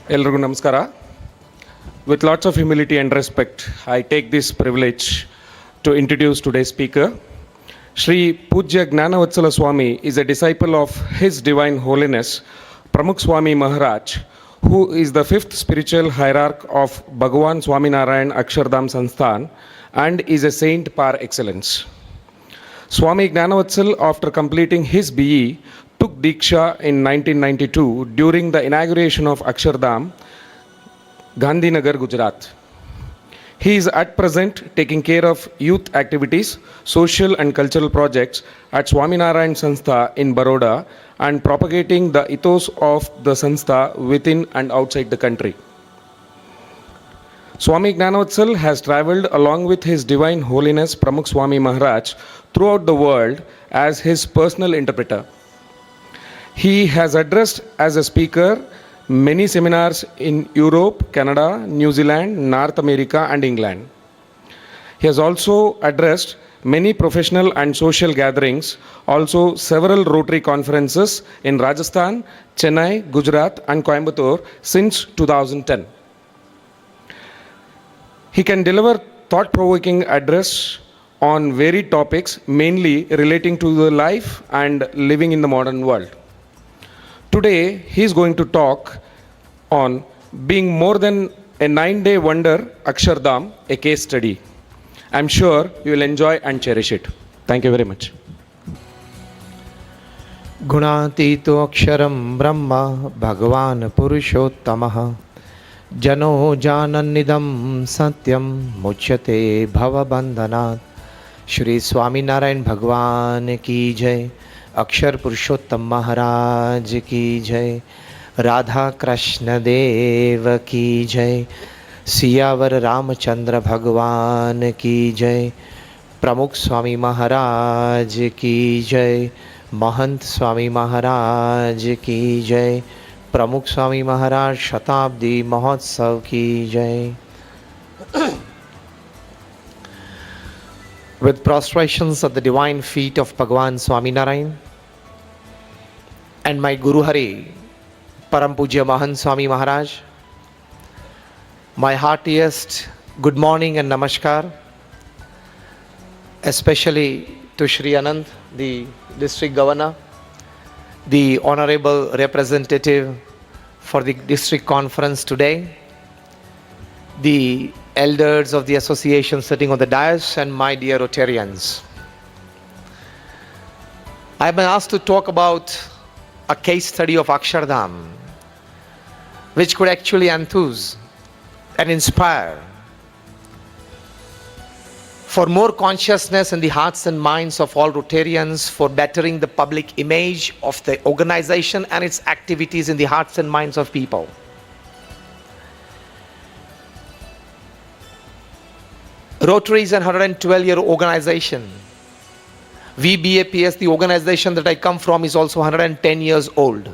Elrigu Namaskara. With lots of humility and respect, I take this privilege to introduce today's speaker. Sri Pujya Gnanvatsal Swami is a disciple of His Divine Holiness Pramukh Swami Maharaj, who is the fifth spiritual hierarch of Bhagavan Swaminarayan Akshardham Sansthan and is a saint par excellence. Swami Gnanvatsal, after completing his BE, took Diksha in 1992 during the inauguration of Akshardham, Gandhinagar, Gujarat. He is at present taking care of youth activities, social and cultural projects at Swaminarayan Sanstha in Baroda and propagating the ethos of the Sanstha within and outside the country. Swami Gnanvatsal has travelled along with His Divine Holiness Pramukh Swami Maharaj throughout the world as his personal interpreter. He has addressed as a speaker many seminars in Europe, Canada, New Zealand, North America and England. He has also addressed many professional and social gatherings, also several Rotary conferences in Rajasthan, Chennai, Gujarat and Coimbatore since 2010. He can deliver thought-provoking address on varied topics, mainly relating to the life and living in the modern world. Today, he is going to talk on being more than a 9-day wonder, Akshardham, a case study. I am sure you will enjoy and cherish it. Thank you very much. Gunatito aksharam brahma bhagavan purushottamah jano janannidam satyam muchyate bhava bandhanat. Shri Swaminarayan Bhagwan ki jai, Akshar Purushottam Maharaj ki jai, Radha Krishna Dev ki jai, Siyavar Ramachandra Bhagwan ki jai, Pramukh Swami Maharaj ki jai, Mahant Swami Maharaj ki jai, Pramukh Swami Maharaj Shatabdi Mahotsav ki jai. With prostrations at the divine feet of Bhagavan Swaminarayan and my Guru Hari, Param Pujya Mahant Swami Maharaj, my heartiest good morning and namaskar, especially to Shri Ananth, the district governor, the honorable representative for the district conference today, the elders of the association sitting on the dais, and my dear Rotarians. I have been asked to talk about a case study of Akshardham, which could actually enthuse and inspire for more consciousness in the hearts and minds of all Rotarians, for bettering the public image of the organization and its activities in the hearts and minds of people. Rotary is an 112-year organization. VBAPS, the organization that I come from, is also 110 years old.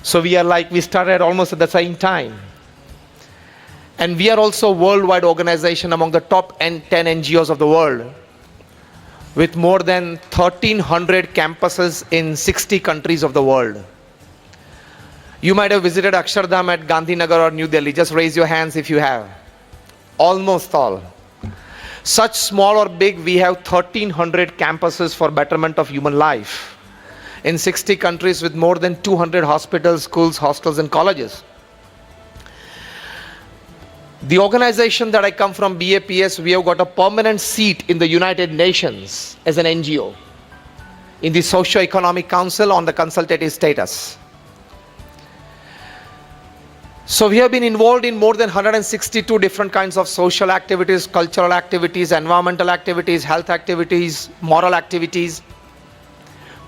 So we started almost at the same time. And we are also a worldwide organization among the top 10 NGOs of the world, with more than 1,300 campuses in 60 countries of the world. You might have visited Akshardham at Gandhinagar or New Delhi. Just raise your hands if you have. Almost all. Such small or big, we have 1,300 campuses for betterment of human life in 60 countries with more than 200 hospitals, schools, hostels and colleges. The organization that I come from, BAPS, we have got a permanent seat in the United Nations as an NGO in the Socio-Economic Council on the consultative status. So we have been involved in more than 162 different kinds of social activities, cultural activities, environmental activities, health activities, moral activities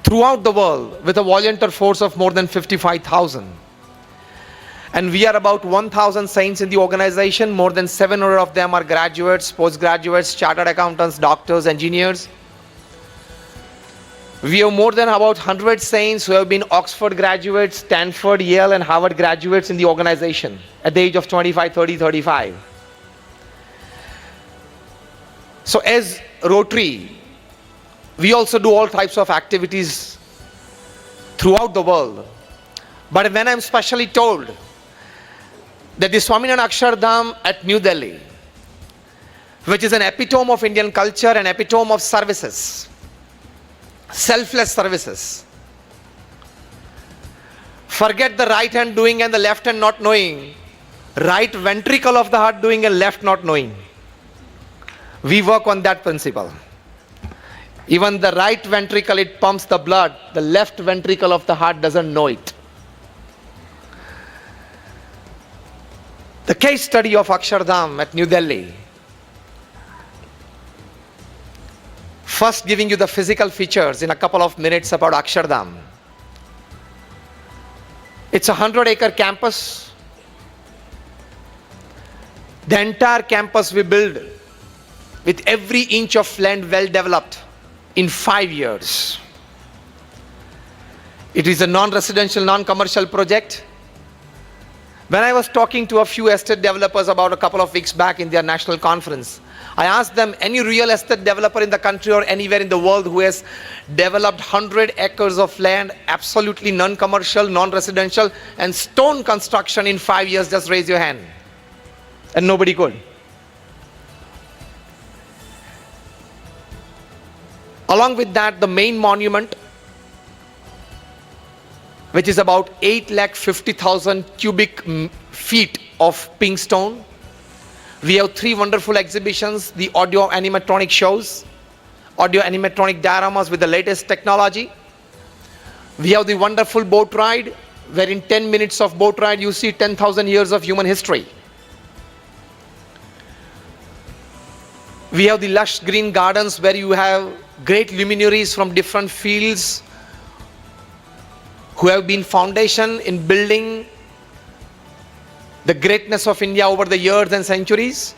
throughout the world with a volunteer force of more than 55,000. And we are about 1,000 saints in the organization. More than 700 of them are graduates, postgraduates, chartered accountants, doctors, engineers. We have more than about 100 saints who have been Oxford graduates, Stanford, Yale and Harvard graduates in the organization at the age of 25, 30, 35. So as Rotary, we also do all types of activities throughout the world. But when I'm specially told that the Swaminarayan Akshardham at New Delhi, which is an epitome of Indian culture, an epitome of services, selfless services, forget the right hand doing and the left hand not knowing, right ventricle of the heart doing and left not knowing. We work on that principle. Even the right ventricle, it pumps the blood, the left ventricle of the heart doesn't know it. The case study of Akshardham at New Delhi, first giving you the physical features in a couple of minutes about Akshardham. It's a 100-acre campus. The entire campus we built with every inch of land well developed in 5 years. It is a non-residential, non-commercial project. When I was talking to a few estate developers about a couple of weeks back in their national conference, I asked them, any real estate developer in the country or anywhere in the world who has developed 100 acres of land, absolutely non-commercial, non-residential, and stone construction in 5 years, just raise your hand. And nobody could. Along with that, the main monument, which is about 850,000 cubic feet of pink stone. We have 3 wonderful exhibitions, the audio animatronic shows, audio animatronic dioramas with the latest technology. We have the wonderful boat ride, where in 10 minutes of boat ride you see 10,000 years of human history. We have the lush green gardens where you have great luminaries from different fields who have been foundation in building the greatness of India over the years and centuries.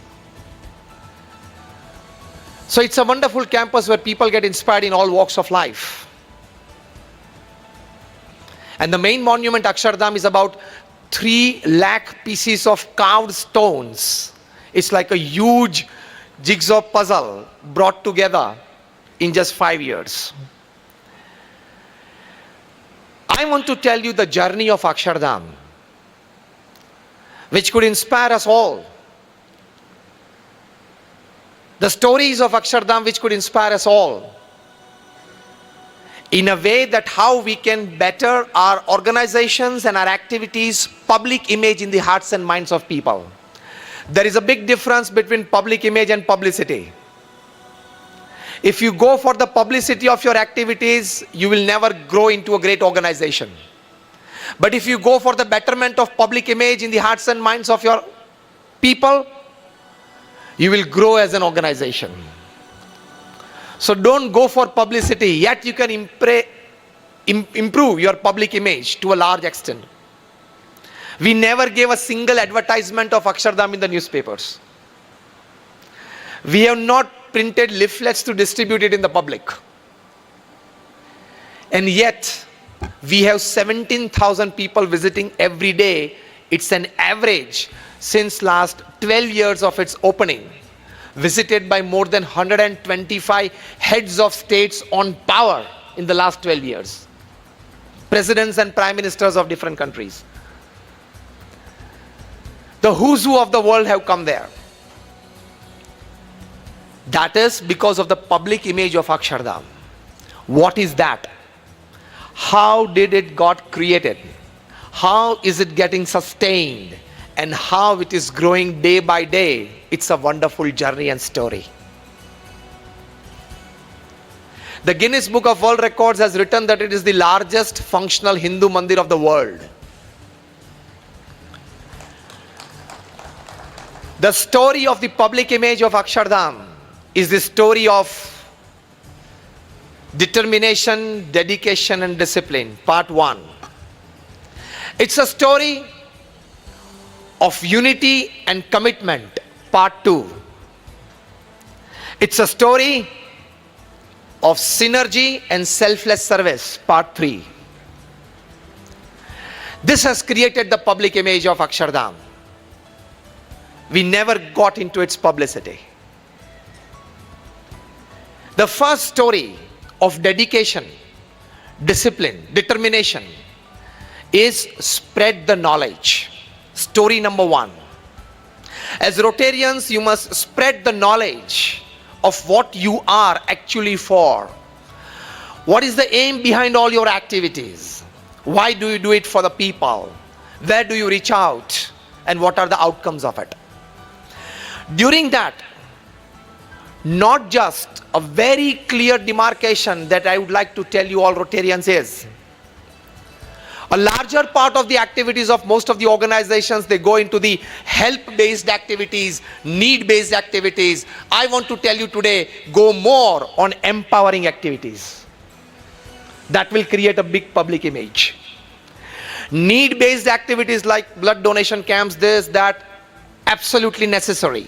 So it's a wonderful campus where people get inspired in all walks of life. And the main monument, Akshardham, is about 3 lakh pieces of carved stones. It's like a huge jigsaw puzzle brought together in just 5 years. I want to tell you the journey of Akshardham, which could inspire us all. The stories of Akshardham which could inspire us all. In a way that how we can better our organizations and our activities, public image in the hearts and minds of people. There is a big difference between public image and publicity. If you go for the publicity of your activities, you will never grow into a great organization. But if you go for the betterment of public image in the hearts and minds of your people, you will grow as an organization. So don't go for publicity, yet you can improve your public image to a large extent. We never gave a single advertisement of Akshardham in the newspapers. We have not printed leaflets to distribute it in the public. And yet, we have 17,000 people visiting every day. It's an average since last 12 years of its opening. Visited by more than 125 heads of states on power in the last 12 years. Presidents and prime ministers of different countries. The who's who of the world have come there. That is because of the public image of Akshardham. What is that? How did it got created? How is it getting sustained? And how it is growing day by day? It's a wonderful journey and story. The Guinness Book of World Records has written that it is the largest functional Hindu mandir of the world. The story of the public image of Akshardham is the story of determination, dedication and discipline, part 1. It's a story of unity and commitment, part 2. It's a story of synergy and selfless service, part 3. This has created the public image of Akshardham. We never got into its publicity. The first story of dedication, discipline, determination is spread the knowledge. Story number one. As Rotarians, you must spread the knowledge of what you are actually for. What is the aim behind all your activities? Why do you do it for the people? Where do you reach out? And what are the outcomes of it? During that, not just a very clear demarcation that I would like to tell you all Rotarians is, a larger part of the activities of most of the organizations, they go into the help-based activities, need-based activities. I want to tell you today, go more on empowering activities. That will create a big public image. Need-based activities like blood donation camps, this, that, absolutely necessary.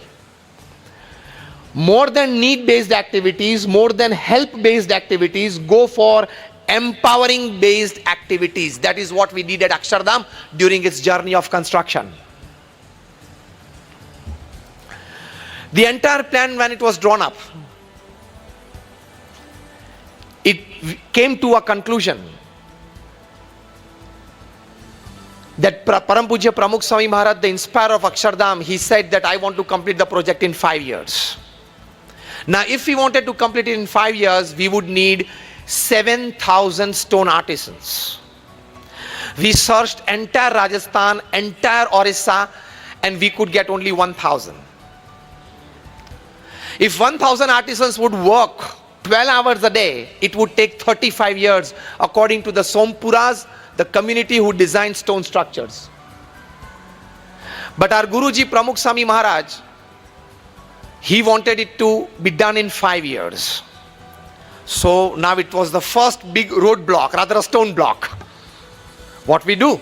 More than need-based activities, more than help-based activities, go for empowering-based activities. That is what we did at Akshardham during its journey of construction. The entire plan, when it was drawn up, it came to a conclusion that Param Pujya Pramukh Swami Maharaj, the inspirer of Akshardham, he said that I want to complete the project in 5 years. Now, if we wanted to complete it in 5 years, we would need 7,000 stone artisans. We searched entire Rajasthan, entire Orissa, and we could get only 1,000. If 1,000 artisans would work 12 hours a day, it would take 35 years, according to the Sompuras, the community who designed stone structures. But our Guruji Pramukh Swami Maharaj, he wanted it to be done in 5 years. So now it was the first big roadblock, rather a stone block. What we do?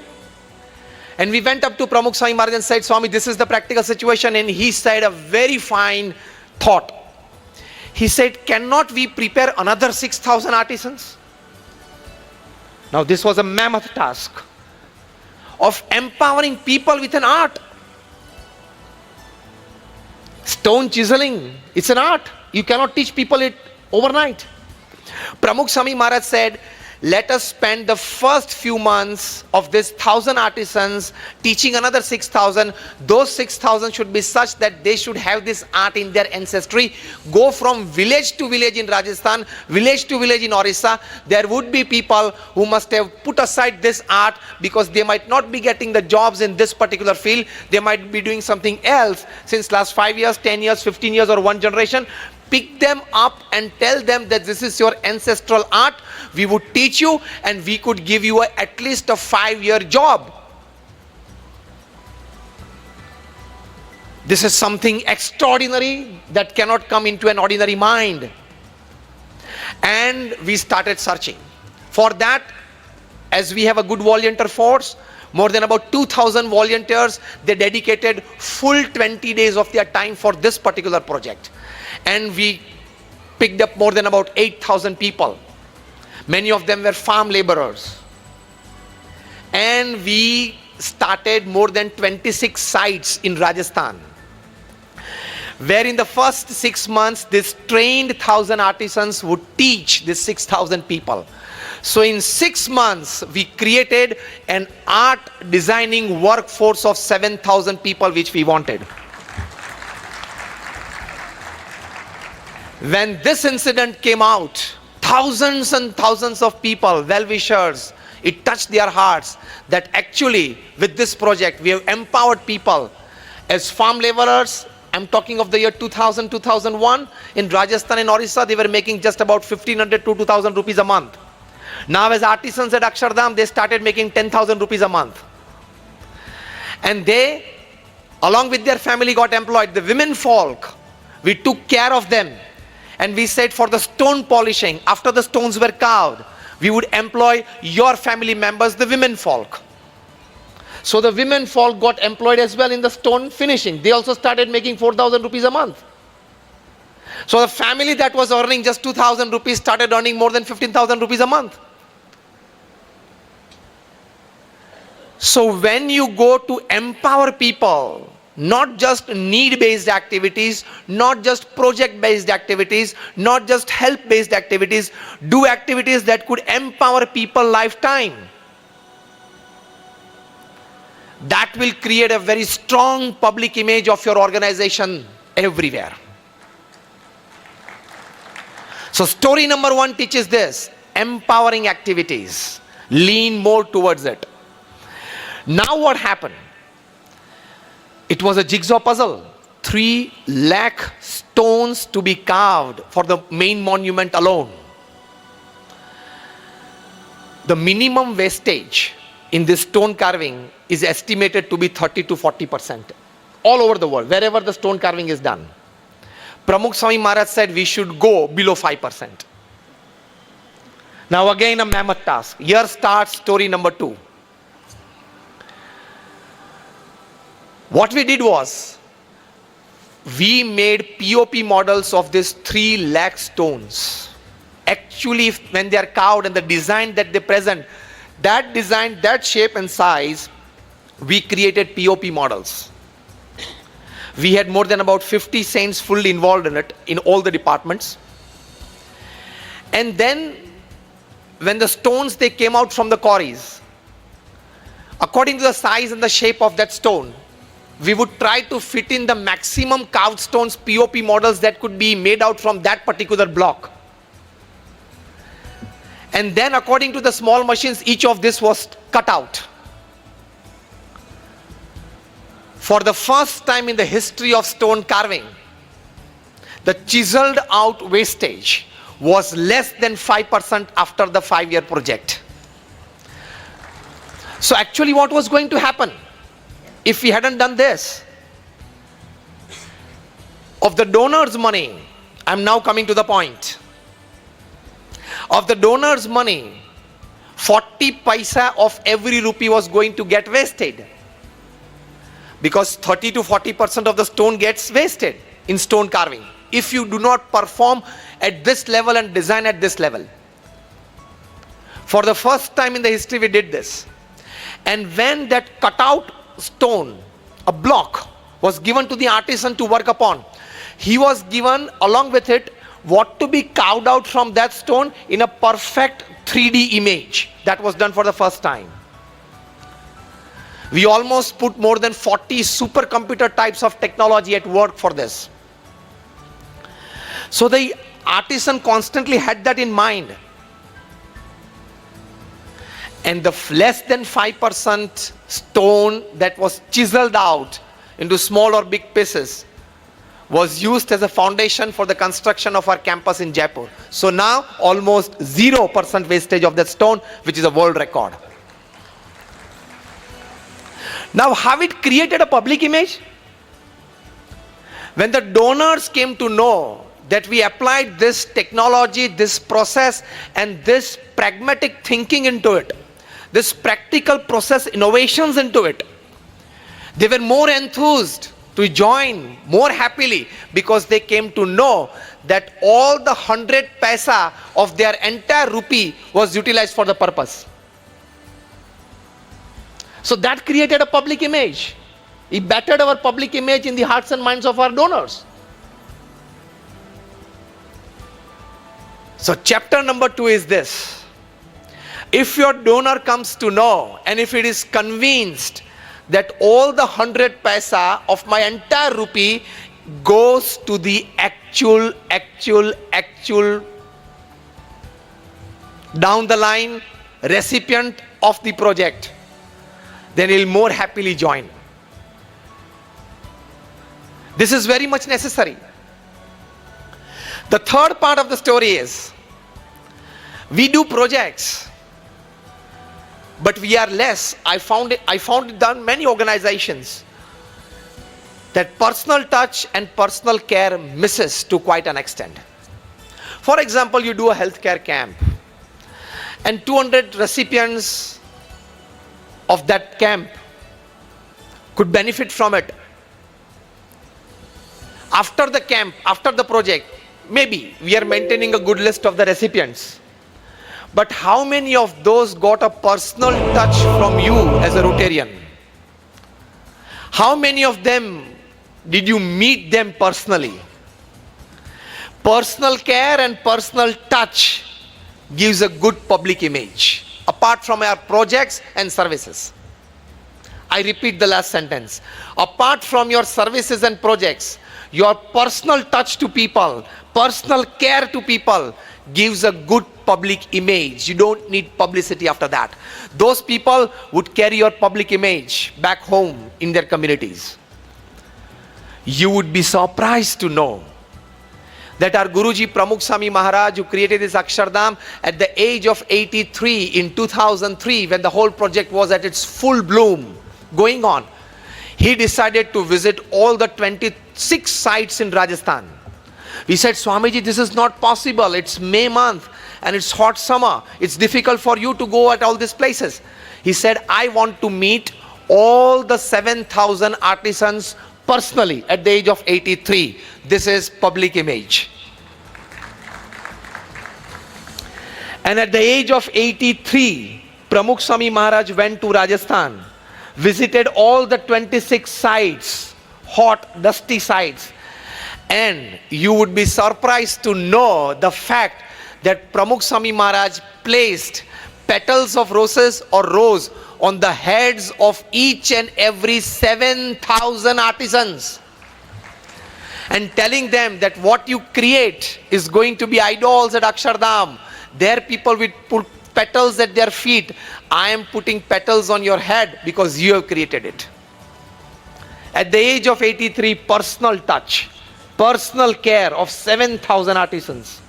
And we went up to Pramukh Swami Maharaj and said, Swami, this is the practical situation. And he said a very fine thought. He said, cannot we prepare another 6,000 artisans? Now this was a mammoth task of empowering people with an art. Stone chiseling, it's an art. You cannot teach people it overnight. Pramukh Swami Maharaj said, let us spend the first few months of this 1,000 artisans teaching another 6,000. Those 6,000 should be such that they should have this art in their ancestry. Go from village to village in Rajasthan, village to village in Orissa. There would be people who must have put aside this art because they might not be getting the jobs in this particular field. They might be doing something else since last 5 years, 10 years, 15 years or one generation. Pick them up and tell them that this is your ancestral art. We would teach you and we could give you at least a 5-year job. This is something extraordinary that cannot come into an ordinary mind. And we started searching. For that, as we have a good volunteer force, more than about 2,000 volunteers, they dedicated full 20 days of their time for this particular project. And we picked up more than about 8,000 people. Many of them were farm laborers. And we started more than 26 sites in Rajasthan, where in the first 6 months, this trained 1,000 artisans would teach these 6,000 people. So in 6 months, we created an art designing workforce of 7,000 people, which we wanted. When this incident came out, thousands and thousands of people, well-wishers, it touched their hearts that actually with this project we have empowered people as farm laborers. I'm talking of the year 2000, 2001. In Rajasthan and Orissa, they were making just about 1,500 to 2,000 rupees a month. Now as artisans at Akshardham, they started making 10,000 rupees a month. And they, along with their family, got employed. The women folk, we took care of them. And we said for the stone polishing, after the stones were carved, we would employ your family members, the women folk. So the women folk got employed as well in the stone finishing. They also started making 4,000 rupees a month. So the family that was earning just 2,000 rupees started earning more than 15,000 rupees a month. So when you go to empower people, not just need-based activities, not just project-based activities, not just help-based activities, do activities that could empower people lifetime. that will create a very strong public image of your organization everywhere. So story number 1 teaches this: empowering activities. Lean more towards it. Now what happened? It was a jigsaw puzzle. 3 lakh stones to be carved for the main monument alone. The minimum wastage in this stone carving is estimated to be 30 to 40% all over the world, wherever the stone carving is done. Pramukh Swami Maharaj said we should go below 5%. Now again a mammoth task. Here starts story number 2. What we did was, we made POP models of these 3 lakh stones. Actually, when they are carved and the design that they present, that design, that shape and size, we created POP models. We had more than about 50 saints fully involved in it, in all the departments. And then, when the stones, they came out from the quarries, according to the size and the shape of that stone, we would try to fit in the maximum carved stones, POP models that could be made out from that particular block. And then according to the small machines, each of this was cut out. For the first time in the history of stone carving, the chiseled out wastage was less than 5% after the 5-year project. So actually what was going to happen if we hadn't done this? Of the donors' money, I'm now coming to the point. Of the donors' money, 40 paisa of every rupee was going to get wasted. Because 30 to 40% of the stone gets wasted in stone carving if you do not perform at this level and design at this level. For the first time in the history we did this. And when that cutout stone, a block, was given to the artisan to work upon, he was given along with it what to be carved out from that stone in a perfect 3D image. That was done for the first time. We almost put more than 40 supercomputer types of technology at work for this. So the artisan constantly had that in mind. And the less than 5% stone that was chiseled out into small or big pieces was used as a foundation for the construction of our campus in Jaipur. So now almost 0% wastage of that stone, which is a world record. Now how it created a public image? When the donors came to know that we applied this technology, this process and this pragmatic thinking into it, this practical process innovations into it, they were more enthused to join more happily, because they came to know that all the 100 paisa of their entire rupee was utilized for the purpose. So that created a public image. It bettered our public image in the hearts and minds of our donors. So chapter number 2 is this. If your donor comes to know, and if it is convinced that all the 100 paisa of my entire rupee goes to the actual down the line recipient of the project, then he'll more happily join. This is very much necessary. The third part of the story is, we do projects, but we are less. I found it done many organizations that personal touch and personal care misses to quite an extent. For example, you do a healthcare camp and 200 recipients of that camp could benefit from it. After the camp, after the project, maybe we are maintaining a good list of the recipients. But how many of those got a personal touch from you as a Rotarian? How many of them did you meet them personally? Personal care and personal touch gives a good public image, apart from our projects and services. I repeat the last sentence. Apart from your services and projects, your personal touch to people, personal care to people gives a good public image. You don't need publicity after that. Those people would carry your public image back home in their communities. You would be surprised to know that our Guruji Pramukh Swami Maharaj, who created this Akshardham at the age of 83 in 2003, when the whole project was at its full bloom going on, he decided to visit all the 26 sites in Rajasthan. We said, Swamiji, this is not possible. It's May month and it's hot summer. It's difficult for you to go at all these places. He said, I want to meet all the 7,000 artisans personally at the age of 83. This is public image. And at the age of 83, Pramukh Swami Maharaj went to Rajasthan, visited all the 26 sites, hot, dusty sites. And you would be surprised to know the fact that Pramukh Swami Maharaj placed petals of roses or rose on the heads of each and every 7,000 artisans, and telling them that what you create is going to be idols at Akshardham. There people will put petals at their feet. I am putting petals on your head because you have created it. At the age of 83, personal touch, personal care of 7,000 artisans.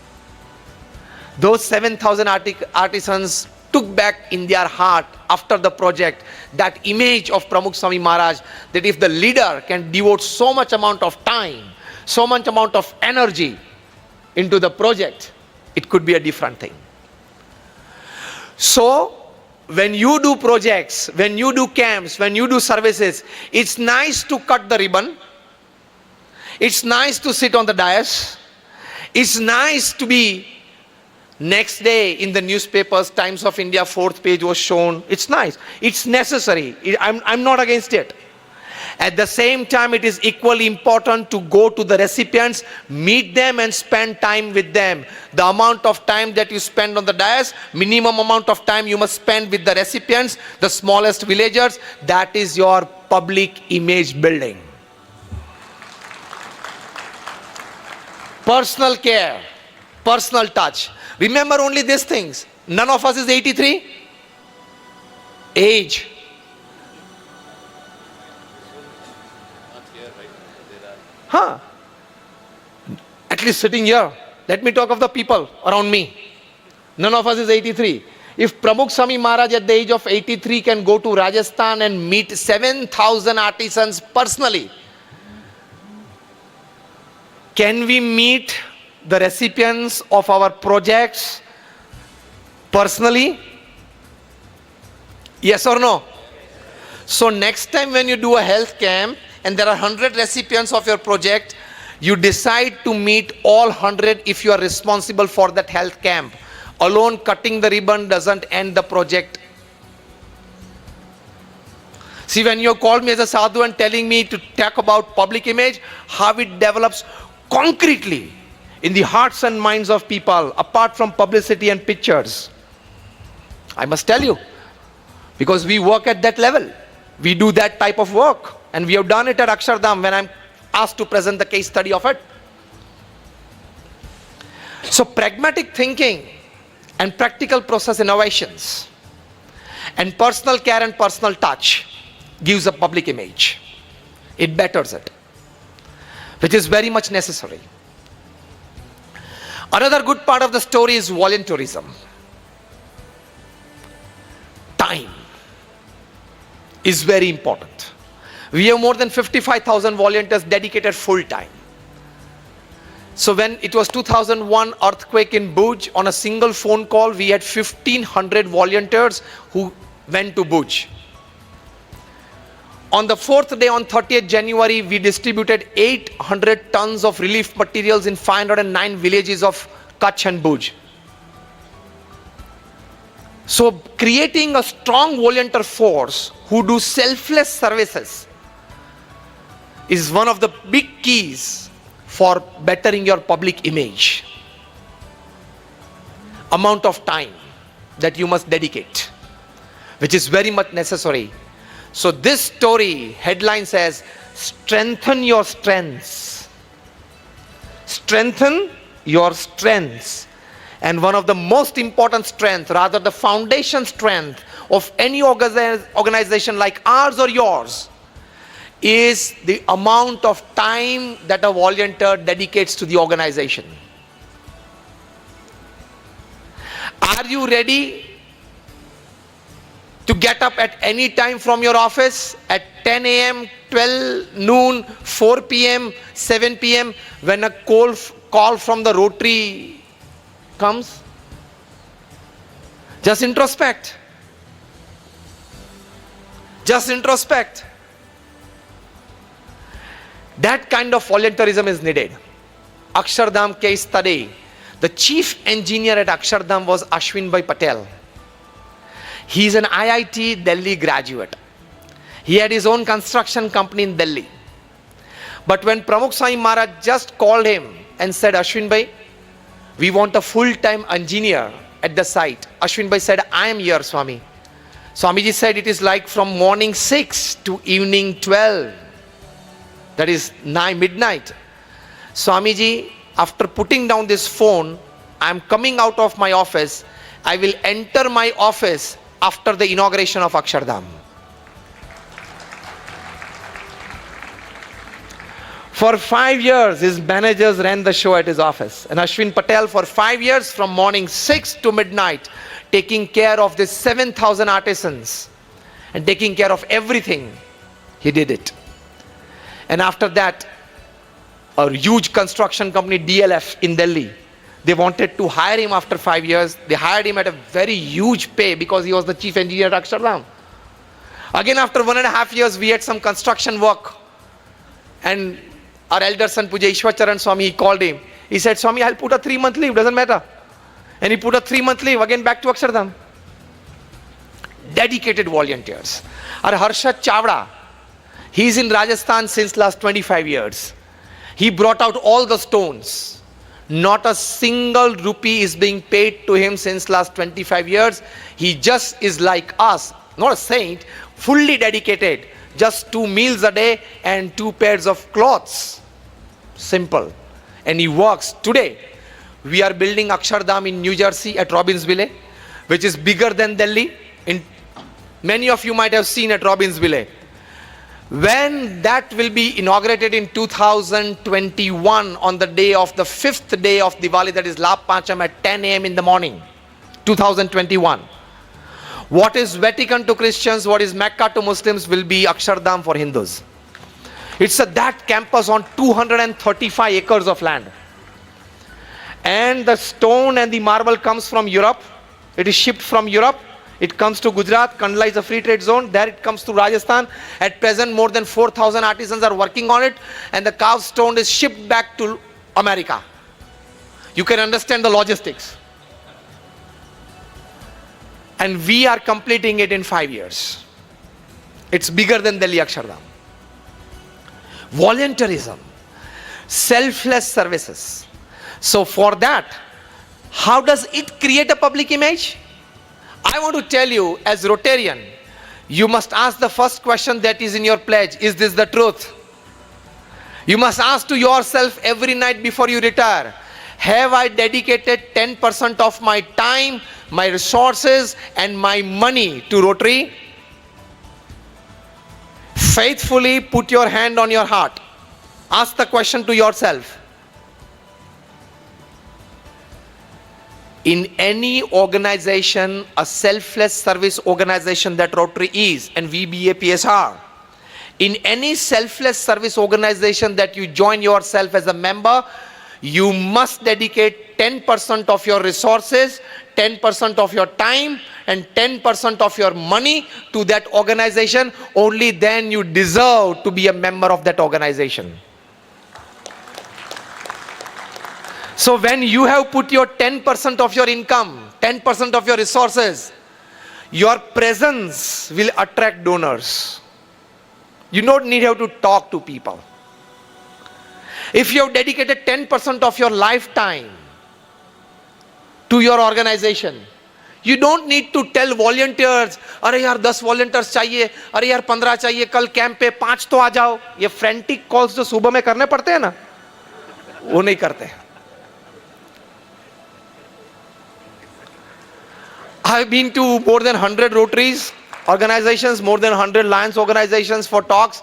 Those 7,000 artisans took back in their heart after the project that image of Pramukh Swami Maharaj, that if the leader can devote so much amount of time, so much amount of energy into the project, it could be a different thing. So when you do projects, when you do camps, when you do services, it's nice to cut the ribbon. It's nice to sit on the dais. It's nice to be next day in the newspapers, Times of India, 4th page was shown. It's nice. It's necessary. I'm not against it. At the same time, it is equally important to go to the recipients, meet them and spend time with them. The amount of time that you spend on the dais, minimum amount of time you must spend with the recipients, the smallest villagers. That is your public image building. Personal care, personal touch. Remember only these things. None of us is 83. Age. Huh? At least sitting here. Let me talk of the people around me. None of us is 83. If Pramukh Swami Maharaj at the age of 83 can go to Rajasthan and meet 7,000 artisans personally, can we meet the recipients of our projects personally? Yes or no? So next time when you do a health camp and there are 100 recipients of your project, you decide to meet all 100 if you are responsible for that health camp. Alone cutting the ribbon doesn't end the project. See, when you called me as a sadhu and telling me to talk about public image, how it develops concretely in the hearts and minds of people, apart from publicity and pictures. I must tell you, because we work at that level. We do that type of work. And we have done it at Akshardham when I'm asked to present the case study of it. So pragmatic thinking and practical process innovations and personal care and personal touch gives a public image. It betters it, which is very much necessary. Another good part of the story is volunteerism. Time is very important. We have more than 55,000 volunteers dedicated full time. So when it was 2001 earthquake in Bhuj, on a single phone call, we had 1,500 volunteers who went to Bhuj. On the fourth day, on 30th January, we distributed 800 tons of relief materials in 509 villages of Kutch and Bhuj. So creating a strong volunteer force who do selfless services is one of the big keys for bettering your public image. Amount of time that you must dedicate, which is very much necessary. So this story headline says, strengthen your strengths. Strengthen your strengths. And one of the most important strength, rather the foundation strength of any organization like ours or yours, is the amount of time that a volunteer dedicates to the organization. Are you ready to get up at any time from your office at 10 a.m., 12 noon, 4 p.m., 7 p.m. when a call from the Rotary comes? Just introspect. Just introspect. That kind of volunteerism is needed. Akshardham case study. The chief engineer at Akshardham was Ashwinbhai Patel. He is an IIT Delhi graduate. He had his own construction company in Delhi. But when Pramukh Swami Maharaj just called him and said, Ashwinbhai, we want a full-time engineer at the site. Ashwinbhai said, I am here, Swami. Swamiji said, it is like from morning 6 to evening 12. That is midnight. Swamiji, after putting down this phone, I am coming out of my office. I will enter my office after the inauguration of Akshardham. For 5 years, his managers ran the show at his office. And Ashwin Patel, for 5 years, from morning 6 to midnight, taking care of this 7,000 artisans and taking care of everything, he did it. And after that, a huge construction company, DLF in Delhi, they wanted to hire him after 5 years. They hired him at a very huge pay because he was the chief engineer at Akshardham. Again, after 1.5 years, we had some construction work. And our elder son, Puja Ishwacharan Swami, he called him. He said, Swami, I'll put a 3-month leave, doesn't matter. And he put a 3-month leave, again back to Akshardham. Dedicated volunteers. Our Harshad Chavda, he's in Rajasthan since last 25 years. He brought out all the stones. Not a single rupee is being paid to him since last 25 years. He just is like us, not a saint, fully dedicated. Just 2 meals a day and 2 pairs of clothes. Simple. And he works. Today, we are building Akshardham in New Jersey at Robbinsville, which is bigger than Delhi. Many of you might have seen at Robbinsville. When that will be inaugurated in 2021 on the day of the 5th day of Diwali, that is Labh Pancham at 10 a.m. in the morning, 2021. What is Vatican to Christians, what is Mecca to Muslims will be Akshardham for Hindus. It's that campus on 235 acres of land. And the stone and the marble comes from Europe. It is shipped from Europe. It comes to Gujarat. Kandla is a free trade zone. There it comes to Rajasthan. At present, more than 4,000 artisans are working on it. And the carved stone is shipped back to America. You can understand the logistics. And we are completing it in 5 years. It's bigger than Delhi Akshardham. Volunteerism. Selfless services. So for that, how does it create a public image? I want to tell you, as Rotarian, you must ask the first question that is in your pledge. Is this the truth? You must ask to yourself every night before you retire, have I dedicated 10% of my time, my resources and my money to Rotary? Faithfully put your hand on your heart. Ask the question to yourself. In any organization, a selfless service organization that Rotary is, and VBAPS are, in any selfless service organization that you join yourself as a member, you must dedicate 10% of your resources, 10% of your time, and 10% of your money to that organization. Only then you deserve to be a member of that organization. So when you have put your 10% of your income, 10% of your resources, your presence will attract donors. You don't need to talk to people. If you have dedicated 10% of your lifetime to your organization, You don't need to tell volunteers, अरे यार 10 volunteers चाहिए, अरे यार 15 चाहिए, कल camp पे 5 तो आ जाओ. ये frantic calls जो सुबह में करने पड़ते हैं ना, वो नहीं करते. I've been to more than 100 Rotaries organizations, more than 100 Lions organizations for talks,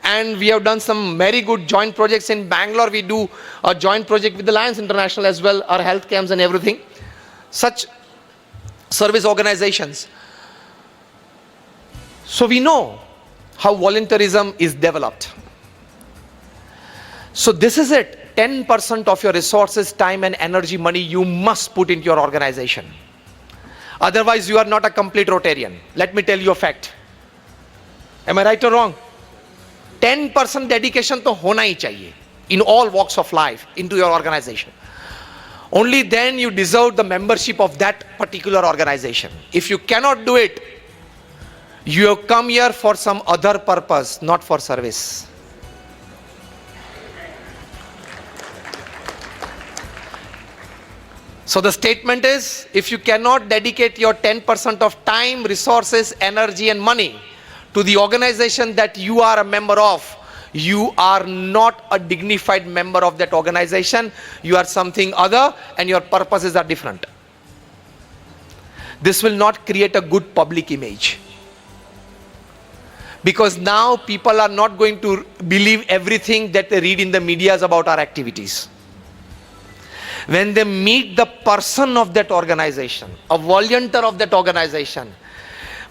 and we have done some very good joint projects in Bangalore. We do a joint project with the Lions International as well, our health camps and everything. Such service organizations. So we know how volunteerism is developed. So this is it. 10% of your resources, time and energy, money you must put into your organization. Otherwise you are not a complete Rotarian. Let me tell you a fact. Am I right or wrong? 10% dedication to hona hi chahiye in all walks of life into your organization. Only then you deserve the membership of that particular organization. If you cannot do it, you have come here for some other purpose, not for service. So the statement is, if you cannot dedicate your 10% of time, resources, energy and money to the organization that you are a member of, you are not a dignified member of that organization. You are something other and your purposes are different. This will not create a good public image. Because now people are not going to believe everything that they read in the media about our activities. When they meet the person of that organization, a volunteer of that organization,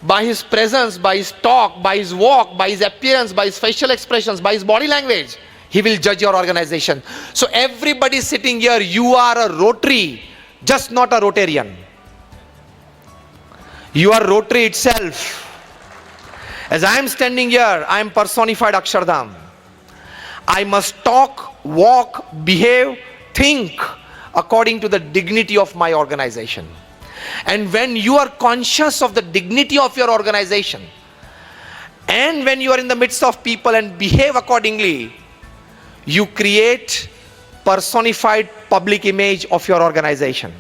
by his presence, by his talk, by his walk, by his appearance, by his facial expressions, by his body language, he will judge your organization. So everybody sitting here, you are a Rotary, just not a Rotarian. You are Rotary itself. As I am standing here, I am personified Akshardham. I must talk, walk, behave, think according to the dignity of my organization. And when you are conscious of the dignity of your organization, and when you are in the midst of people and behave accordingly, you create personified public image of your organization.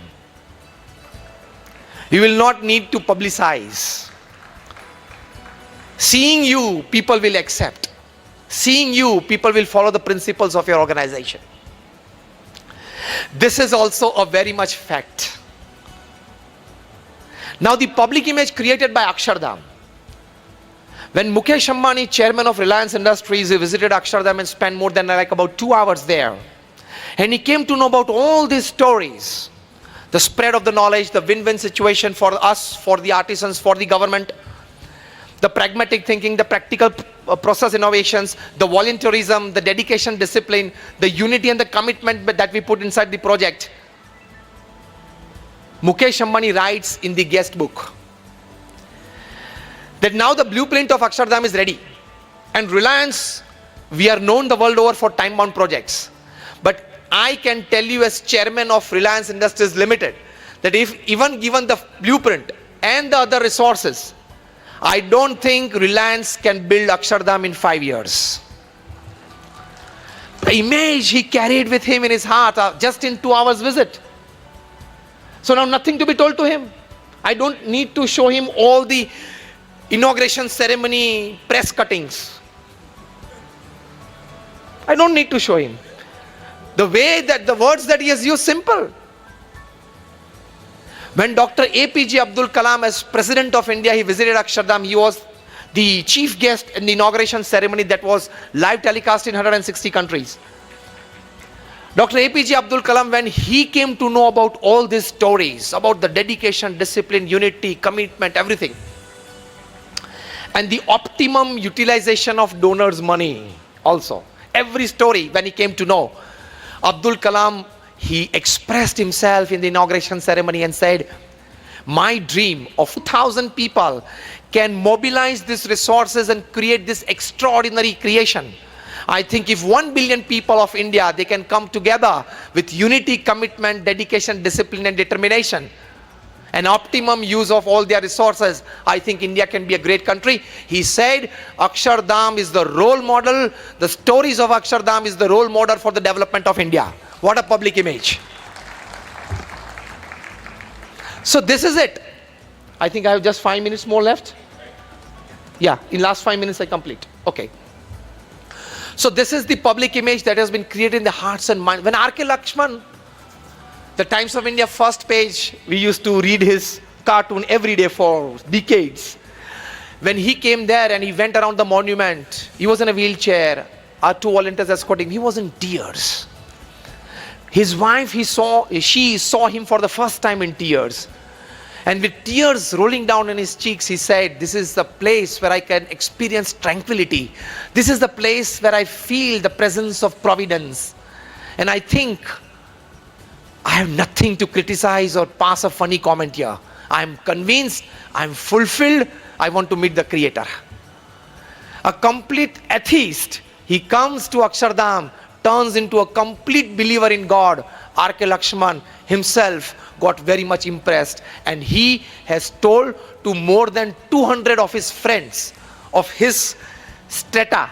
You will not need to publicize. Seeing you, people will accept. Seeing you, people will follow the principles of your organization. This is also a very much fact. Now the public image created by Akshardham. When Mukesh Ambani, chairman of Reliance Industries, he visited Akshardham and spent more than about 2 hours there. And he came to know about all these stories. The spread of the knowledge, the win-win situation for us, for the artisans, for the government. The pragmatic thinking, the practical process innovations, the volunteerism, the dedication, discipline, the unity and the commitment that we put inside the project. Mukesh Ambani writes in the guest book that now the blueprint of Akshardham is ready. And Reliance, we are known the world over for time-bound projects. But I can tell you as chairman of Reliance Industries Limited, that if even given the blueprint and the other resources, I don't think Reliance can build Akshardham in 5 years. The image he carried with him in his heart just in 2 hours visit. So now nothing to be told to him. I don't need to show him all the inauguration ceremony press cuttings. I don't need to show him. The way that the words that he has used, simple. When Dr. APJ Abdul Kalam, as President of India, he visited Akshardham, he was the chief guest in the inauguration ceremony that was live telecast in 160 countries. Dr. APJ Abdul Kalam, when he came to know about all these stories, about the dedication, discipline, unity, commitment, everything, and the optimum utilization of donors' money also, every story, when he came to know, Abdul Kalam, he expressed himself in the inauguration ceremony and said, my dream of 1,000 people can mobilize these resources and create this extraordinary creation. I think if 1 billion people of India, they can come together with unity, commitment, dedication, discipline and determination, and optimum use of all their resources, I think India can be a great country. He said, Akshardham is the role model, the stories of Akshardham is the role model for the development of India. What a public image. So this is it. I think I have just 5 minutes more left. Yeah, in last 5 minutes I complete. Okay. So this is the public image that has been created in the hearts and minds. When R.K. Lakshman, the Times of India first page, we used to read his cartoon every day for decades. When he came there and he went around the monument, he was in a wheelchair, our two volunteers escorting him, he was in tears. His wife, she saw him for the first time in tears. And with tears rolling down in his cheeks, he said, this is the place where I can experience tranquility. This is the place where I feel the presence of providence. And I think I have nothing to criticize or pass a funny comment here. I am convinced, I am fulfilled, I want to meet the Creator. A complete atheist, he comes to Akshardham, turns into a complete believer in God. R.K. Lakshman himself got very much impressed, and he has told to more than 200 of his friends of his strata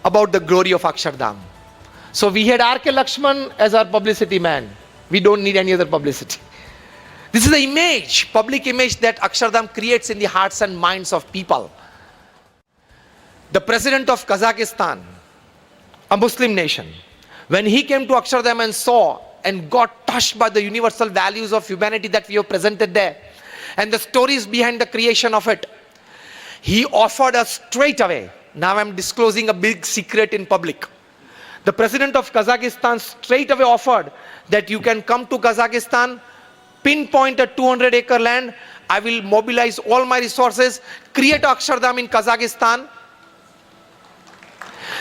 about the glory of Akshardham. So we had R.K. Lakshman as our publicity man. We don't need any other publicity. This is the image, public image that Akshardham creates in the hearts and minds of people. The president of Kazakhstan, a Muslim nation, when he came to Akshardham and saw and got touched by the universal values of humanity that we have presented there and the stories behind the creation of it, he offered us straight away. Now I'm disclosing a big secret in public. The president of Kazakhstan straight away offered that you can come to Kazakhstan, pinpoint a 200-acre land, I will mobilize all my resources, create Akshardham in Kazakhstan.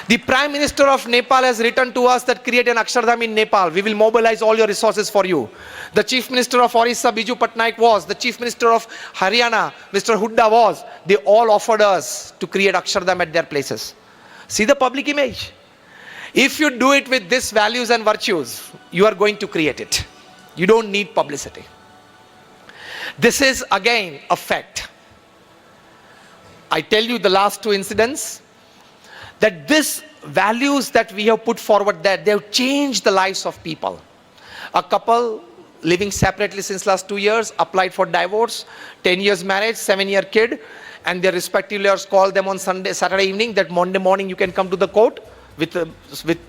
The Prime Minister of Nepal has written to us that create an Akshardham in Nepal. We will mobilize all your resources for you. The Chief Minister of Orissa, Biju Patnaik was. The Chief Minister of Haryana, Mr. Hooda was. They all offered us to create Akshardham at their places. See the public image. If you do it with these values and virtues, you are going to create it. You don't need publicity. This is again a fact. I tell you the last two incidents, that these values that we have put forward there, they have changed the lives of people. A couple living separately since last 2 years applied for divorce, 10 years marriage, 7-year kid, and their respective lawyers called them on Saturday evening that Monday morning you can come to the court with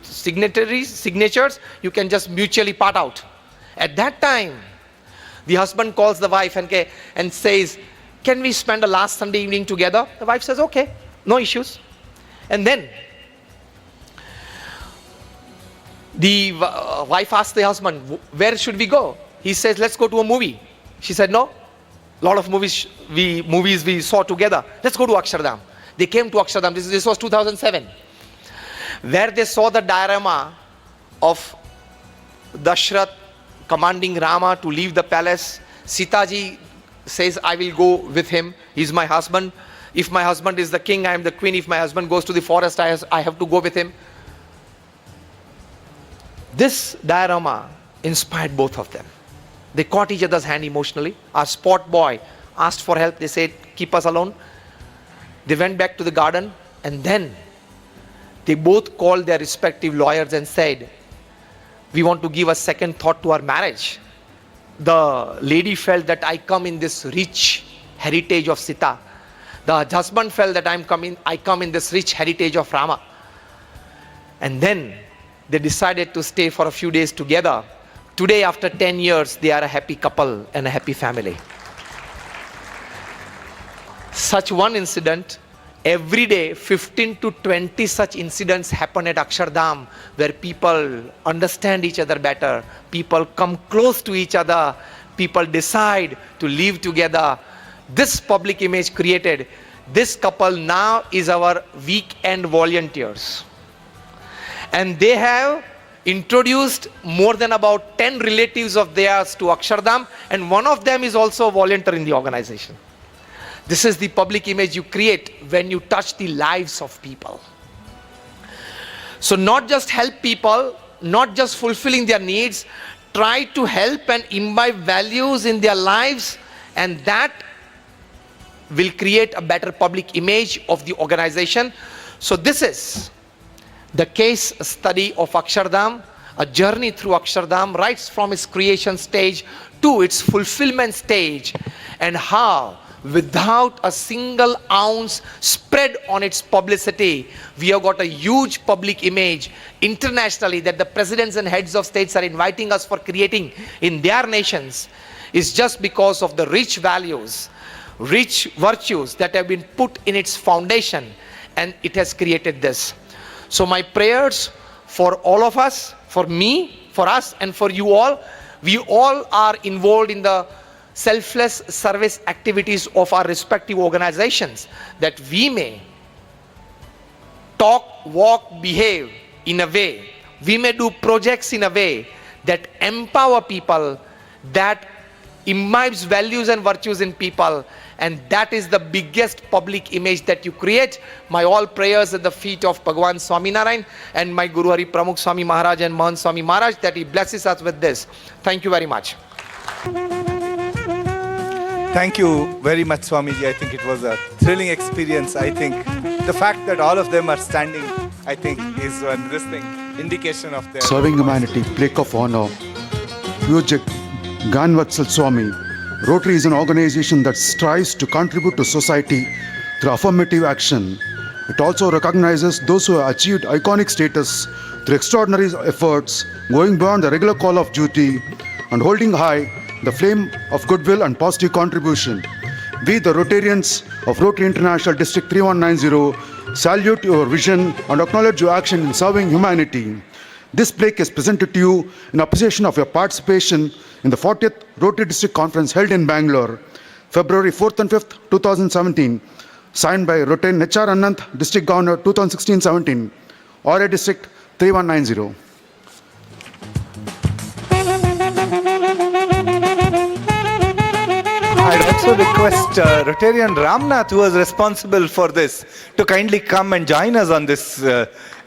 signatures, you can just mutually part out. At that time, the husband calls the wife and says, can we spend the last Sunday evening together? The wife says, okay, no issues. And then the wife asked the husband, where should we go? He says, let's go to a movie. She said, no. A lot of movies we saw together. Let's go to Akshardham. They came to Akshardham. This was 2007. Where they saw the diorama of Dashrath commanding Rama to leave the palace. Sitaji says, I will go with him. He's my husband. If my husband is the king, I am the queen. If my husband goes to the forest, I have to go with him. This diorama inspired both of them. They caught each other's hand emotionally. Our sport boy asked for help. They said, keep us alone. They went back to the garden, and then they both called their respective lawyers and said, we want to give a second thought to our marriage. The lady felt that I come in this rich heritage of Sita. The husband felt that I come in this rich heritage of Rama. And then they decided to stay for a few days together. Today, after 10 years, they are a happy couple and a happy family. Such one incident, every day 15 to 20 such incidents happen at Akshardham, where people understand each other better, people come close to each other, people decide to live together. This public image created, this couple now is our weekend volunteers. And they have introduced more than about 10 relatives of theirs to Akshardham, and one of them is also a volunteer in the organization. This is the public image you create when you touch the lives of people. So not just help people, not just fulfilling their needs, try to help and imbibe values in their lives, and that will create a better public image of the organization. So this is the case study of Akshardham, a journey through Akshardham, right from its creation stage to its fulfillment stage. and how without a single ounce spread on its publicity, we have got a huge public image internationally that the presidents and heads of states are inviting us for creating in their nations, is just because of the rich values, rich virtues that have been put in its foundation, and it has created this. So my prayers for all of us, for me, for us, and for you all, we all are involved in the selfless service activities of our respective organizations, that we may talk, walk, behave in a way, we may do projects in a way that empower people, that imbibes values and virtues in people, and that is the biggest public image that you create. My all prayers at the feet of Bhagwan Swami Narayan and my Guru Hari Pramukh Swami Maharaj and Mahant Swami Maharaj, that he blesses us with this. Thank you very much. Thank you very much, Swamiji. I think it was a thrilling experience. I think the fact that all of them are standing, I think, is one indication of their Serving humanity, plaque of honor. Pujya Gnanvatsal Swami. Rotary is an organization that strives to contribute to society through affirmative action. It also recognizes those who have achieved iconic status through extraordinary efforts, going beyond the regular call of duty and holding high the flame of goodwill and positive contribution. We, the Rotarians of Rotary International District 3190, salute your vision and acknowledge your action in serving humanity. This plaque is presented to you in appreciation of your participation in the 40th Rotary District Conference held in Bangalore, February 4th and 5th, 2017, signed by Rtn.Ananth, District Governor 2016-17, Aurora District 3190. I'd also request Rotarian Ramnath, who was responsible for this, to kindly come and join us on this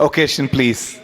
occasion, please.